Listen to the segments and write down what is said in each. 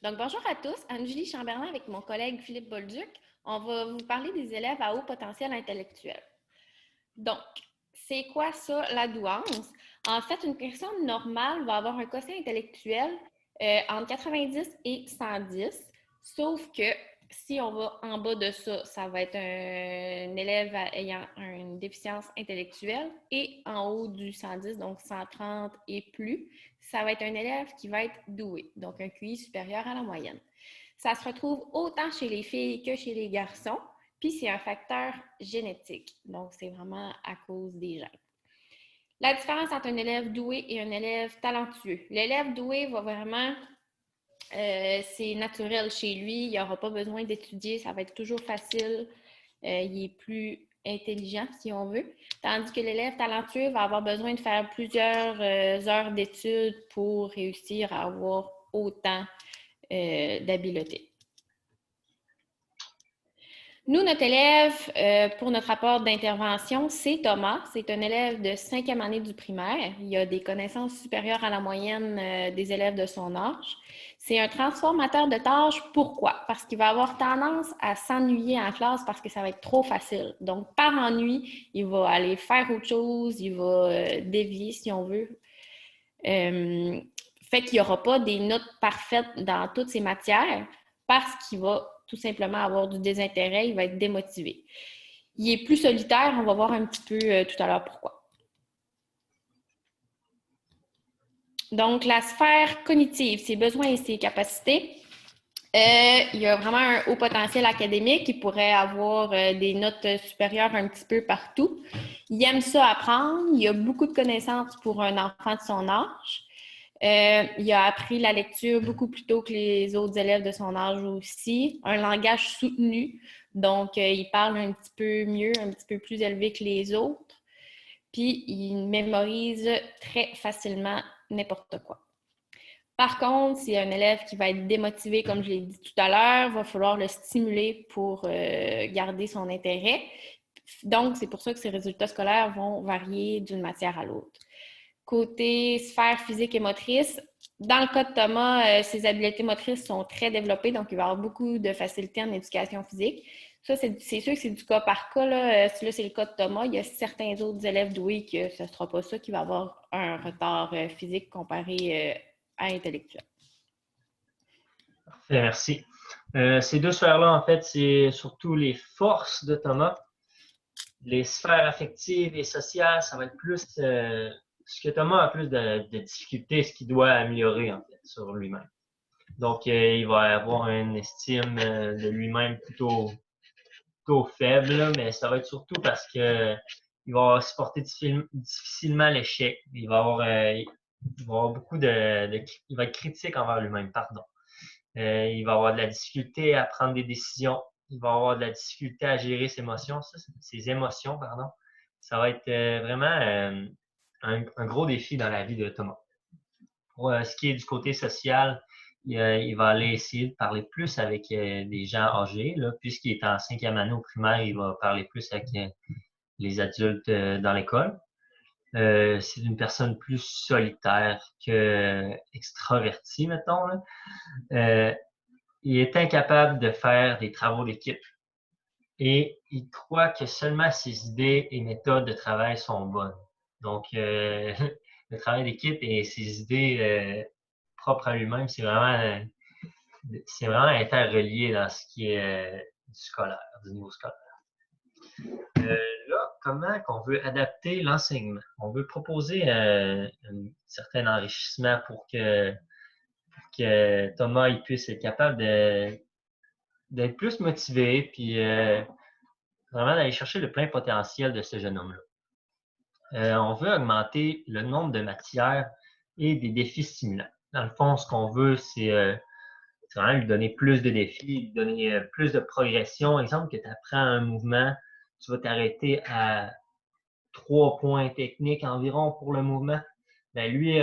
Donc, bonjour à tous. Anne-Julie Chamberlain avec mon collègue Philippe Bolduc. On va vous parler des élèves à haut potentiel intellectuel. Donc, c'est quoi ça, la douance? En fait, une personne normale va avoir un quotient intellectuel entre 90 et 110, sauf que si on va en bas de ça, ça va être un élève ayant une déficience intellectuelle, et en haut du 110, donc 130 et plus, ça va être un élève qui va être doué, donc un QI supérieur à la moyenne. Ça se retrouve autant chez les filles que chez les garçons, puis c'est un facteur génétique, donc c'est vraiment à cause des gènes. La différence entre un élève doué et un élève talentueux. L'élève doué va vraiment, c'est naturel chez lui, il n'aura pas besoin d'étudier, ça va être toujours facile, il est plus intelligent si on veut, tandis que l'élève talentueux va avoir besoin de faire plusieurs heures d'études pour réussir à avoir autant d'habileté. Nous, notre élève, pour notre rapport d'intervention, c'est Thomas. C'est un élève de 5e année du primaire. Il a des connaissances supérieures à la moyenne des élèves de son âge. C'est un transformateur de tâches. Pourquoi? Parce qu'il va avoir tendance à s'ennuyer en classe parce que ça va être trop facile. Donc, par ennui, il va aller faire autre chose, il va dévier, si on veut. Fait qu'il n'y aura pas des notes parfaites dans toutes ces matières parce qu'il va tout simplement avoir du désintérêt, il va être démotivé. Il est plus solitaire, on va voir un petit peu tout à l'heure pourquoi. Donc, la sphère cognitive, ses besoins et ses capacités. Il y a vraiment un haut potentiel académique, il pourrait avoir des notes supérieures un petit peu partout. Il aime ça apprendre, il a beaucoup de connaissances pour un enfant de son âge. Il a appris la lecture beaucoup plus tôt que les autres élèves de son âge aussi. Un langage soutenu, donc il parle un petit peu mieux, un petit peu plus élevé que les autres. Puis il mémorise très facilement n'importe quoi. Par contre, s'il y a un élève qui va être démotivé, comme je l'ai dit tout à l'heure, il va falloir le stimuler pour garder son intérêt. Donc, c'est pour ça que ses résultats scolaires vont varier d'une matière à l'autre. Côté sphère physique et motrice, dans le cas de Thomas, ses habiletés motrices sont très développées, donc il va avoir beaucoup de facilité en éducation physique. Ça, c'est sûr que c'est du cas par cas. Là, c'est le cas de Thomas. Il y a certains autres élèves doués que ce ne sera pas ça qui va avoir un retard physique comparé à intellectuel. Parfait, merci. Ces deux sphères-là, en fait, c'est surtout les forces de Thomas. Les sphères affectives et sociales, ça va être plus ce que Thomas a plus de difficultés, ce qu'il doit améliorer, en fait, sur lui-même. Donc, il va avoir une estime de lui-même plutôt faible, là, mais ça va être surtout parce que il va supporter difficilement l'échec. Il va avoir beaucoup il va être critique envers lui-même, pardon. Il va avoir de la difficulté à prendre des décisions. Il va avoir de la difficulté à gérer ses émotions, pardon. Ça va être vraiment un gros défi dans la vie de Thomas. Pour ce qui est du côté social, il va aller essayer de parler plus avec des gens âgés. Là, puisqu'il est en 5e année au primaire, il va parler plus avec les adultes dans l'école. C'est une personne plus solitaire que extravertie, mettons. Là. Il est incapable de faire des travaux d'équipe et il croit que seulement ses idées et méthodes de travail sont bonnes. Donc, le travail d'équipe et ses idées propres à lui-même, c'est vraiment interrelié dans ce qui est du niveau scolaire. Là, comment qu'on veut adapter l'enseignement? On veut proposer un certain enrichissement pour que Thomas il puisse être capable d'être plus motivé, puis vraiment d'aller chercher le plein potentiel de ce jeune homme-là. On veut augmenter le nombre de matières et des défis stimulants. Dans le fond, ce qu'on veut, c'est vraiment lui donner plus de défis, lui donner plus de progression. Exemple, que tu apprends un mouvement, tu vas t'arrêter à 3 points techniques environ pour le mouvement. Ben lui,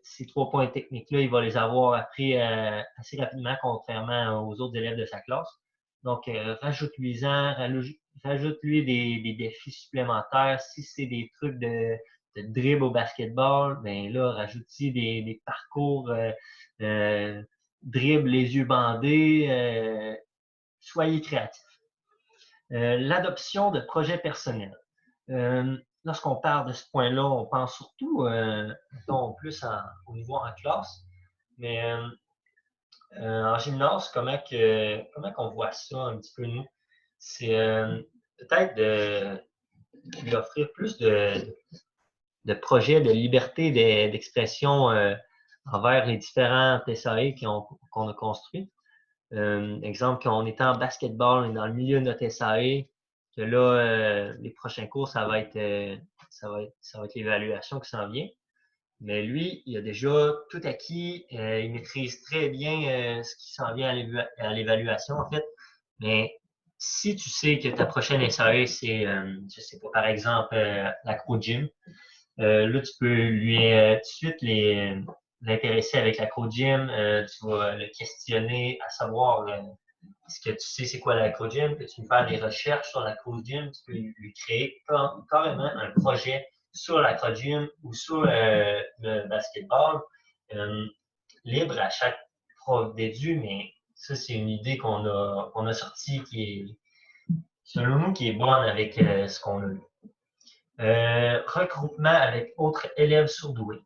ces 3 points techniques-là, il va les avoir appris assez rapidement, contrairement aux autres élèves de sa classe. Donc, rajoute-lui des défis supplémentaires. Si c'est des trucs de dribble au basketball, ben là, rajoute-y des parcours dribble les yeux bandés, soyez créatifs. L'adoption de projets personnels. Lorsqu'on parle de ce point-là, on pense surtout plus au niveau en classe, mais en gymnase, comment qu'on voit ça un petit peu nous? C'est peut-être de lui offrir plus de projets de liberté d'expression envers les différents SAE qu'on a construits. Exemple, quand on est en basketball, on est dans le milieu de notre SAE, que là, les prochains cours, ça va être l'évaluation qui s'en vient. Mais lui, il a déjà tout acquis, il maîtrise très bien ce qui s'en vient à l'évaluation, en fait. Mais si tu sais que ta prochaine SAE, c'est, je sais pas, par exemple, l'acro-gym, là, tu peux lui tout de suite l'intéresser avec l'acro-gym, tu vas le questionner à savoir est-ce que tu sais c'est quoi l'acro-gym, peux-tu faire des recherches sur l'acro-gym, tu peux lui créer carrément un projet sur l'acro-gym ou sur le basketball, libre à chaque prof d'édu, mais ça, c'est une idée qu'on a sortie qui est, selon nous, qui est bonne avec ce qu'on a lu. Regroupement avec autres élèves surdoués.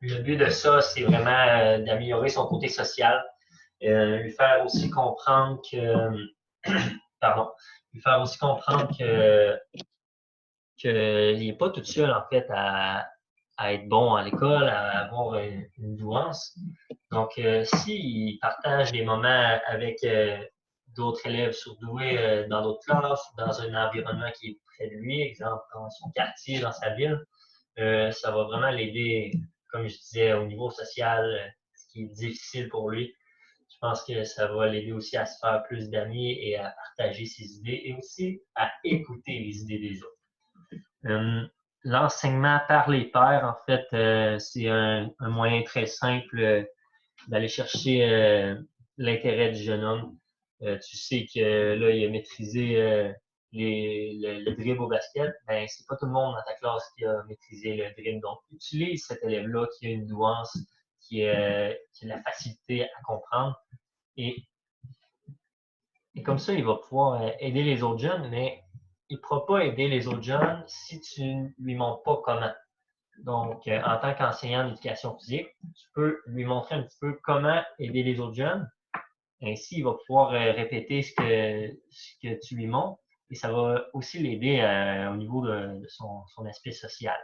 Le but de ça, c'est vraiment d'améliorer son côté social, lui faire aussi comprendre lui faire aussi comprendre qu'il n'est pas tout seul, en fait, à être bon à l'école, à avoir une douance. Donc, s'il partage des moments avec d'autres élèves surdoués dans d'autres classes, dans un environnement qui est près de lui, exemple dans son quartier, dans sa ville, ça va vraiment l'aider, comme je disais, au niveau social, ce qui est difficile pour lui. Je pense que ça va l'aider aussi à se faire plus d'amis et à partager ses idées et aussi à écouter les idées des autres. L'enseignement par les pairs, en fait, c'est un moyen très simple d'aller chercher l'intérêt du jeune homme. Tu sais que là, il a maîtrisé le dribble au basket, ben, c'est pas tout le monde dans ta classe qui a maîtrisé le dribble. Donc, utilise cet élève-là qui a une douance, qui a la facilité à comprendre. Et comme ça, il va pouvoir aider les autres jeunes, mais il ne pourra pas aider les autres jeunes si tu ne lui montres pas comment. Donc, en tant qu'enseignant d'éducation physique, tu peux lui montrer un petit peu comment aider les autres jeunes. Ainsi, il va pouvoir répéter ce que tu lui montres et ça va aussi l'aider au niveau de son aspect social.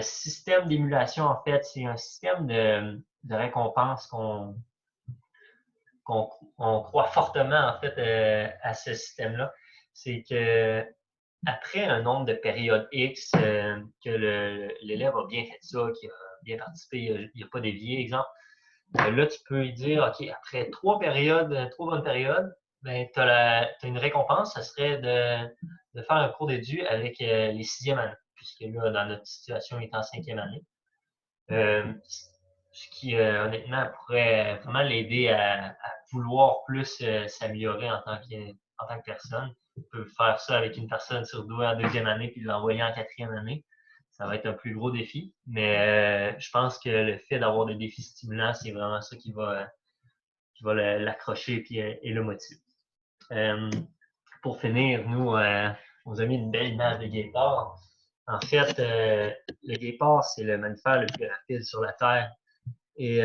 Système d'émulation, en fait, c'est un système de récompense qu'on croit fortement, en fait, à ce système-là. C'est que après un nombre de périodes X, que l'élève a bien fait ça, qu'il a bien participé, il n'a pas dévié, exemple, là, tu peux lui dire, OK, après 3 bonnes périodes, ben, tu as une récompense, ça serait de faire un cours d'édu avec les 6e années, puisque là, dans notre situation, il est en 5e année. Ce qui, honnêtement, pourrait vraiment l'aider à vouloir plus s'améliorer en tant que personne. On peut faire ça avec une personne surdouée en 2e année puis l'envoyer en 4e année. Ça va être un plus gros défi, mais je pense que le fait d'avoir des défis stimulants, c'est vraiment ça qui va l'accrocher et le motiver. Pour finir, nous, on a mis une belle image de guépard. En fait, le guépard, c'est le mammifère le plus rapide sur la Terre. Et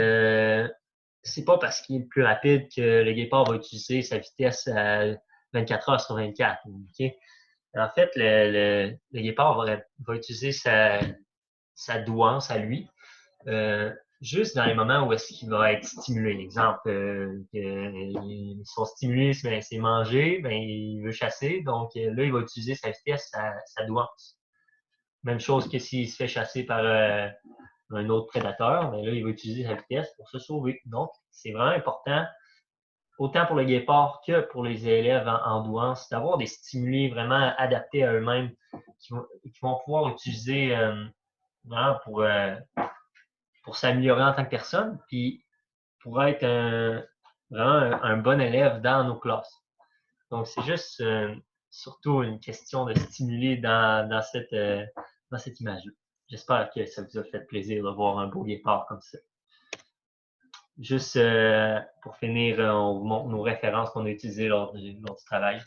c'est pas parce qu'il est le plus rapide que le guépard va utiliser sa vitesse à 24 heures sur 24. Okay? En fait, le guépard va utiliser sa douance à lui, juste dans les moments où est-ce qu'il va être stimulé. Exemple, ils sont stimulés, ben, c'est manger, ben, il veut chasser, donc là, il va utiliser sa vitesse, sa douance. Même chose que s'il se fait chasser par un autre prédateur, mais là, il va utiliser sa vitesse pour se sauver. Donc, c'est vraiment important, autant pour le guépard que pour les élèves en douance, d'avoir des stimuli vraiment adaptés à eux-mêmes qui vont pouvoir utiliser vraiment pour s'améliorer en tant que personne, puis pour être vraiment un bon élève dans nos classes. Donc, c'est juste surtout une question de stimuler dans cette image-là. J'espère que ça vous a fait plaisir de voir un beau guépard comme ça. juste pour finir, on vous montre nos références qu'on a utilisées lors du travail.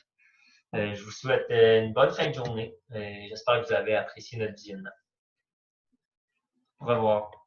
Je vous souhaite une bonne fin de journée. J'espère que vous avez apprécié notre visionnement. Au revoir.